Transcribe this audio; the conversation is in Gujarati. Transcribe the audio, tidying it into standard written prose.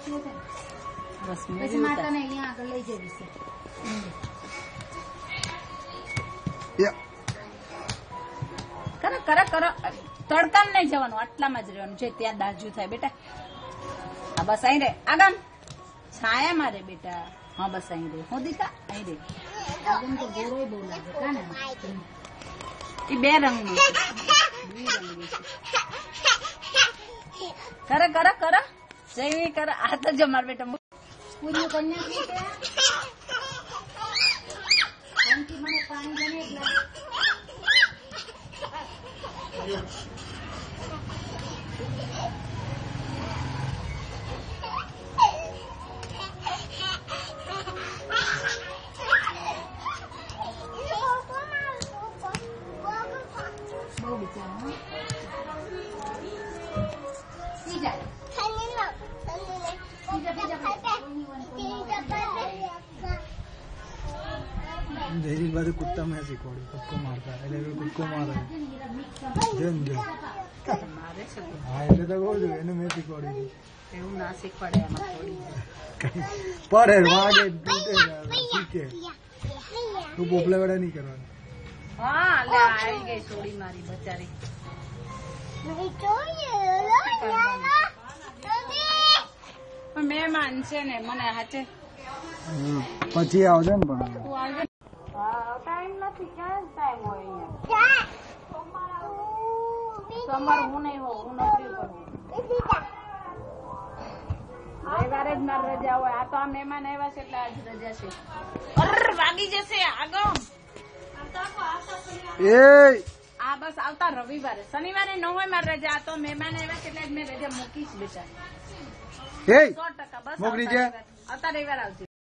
બસ પછી માતાને અહીંયા આગળ લઈ જવી છે. કરો કરો કરો, તડકામ નહીં જવાનું, આટલામાં જ રહેવાનું છે. ત્યાં દાજુ થાય બેટા. હા બસ અહીં રે, આગમ છાયા મારે બેટા. હા બસ અહીં રે. હું દીકા અહીં રે. આગમ તો ગોરોય બહુ લાગે કાને. એ 2 રંગનું છે. કરો કરો કરો, જઈ કરો. આ તો જો મારા બેટા પૂરી કન્યા છે કે એમથી મને પાણી ગમે એટલે બહુ બિચારા ધૈર્ય બાજુ કુત્તા મેં શીખવાડ્યું, કૂદકો મારતા એટલે કૂદકો મારે જેમ જેમ. મારે છે. હા એટલે તો કહું છું, એને મેં શીખવાડ્યું. એવું ના શીખવાડે એમાં થોડી. પડે વાગે તૂટે શીખે. તું પોપલા વેડા નહીં કરવાનું. હા લે આવી ગઈ સોડી મારી બચારી. પણ મહેમાન છે ને મને હાચે. પછી આવજો ને પણ તું આવજે. ટાઈમ નથી. ક્યાં ટાઈમ હોય અહીંયા? સોમવાર હું નહીં હોઉં, હું નોકરી પર હોઉં. રવિવારે જ મારી રજા હોય. આ તો આ મહેમાન આવ્યા છે એટલે આજ રજા છે. અર વાગી જશે આગળ. એ આ બસ આવતા રવિવારે. શનિવારે ન હોય મારી રજા. આ તો મહેમાન આવ્યા છે એટલે મેં રજા મૂકીશ બેટા. 100% બસ મોકલી છે. આવતા રવિવારે આવજો.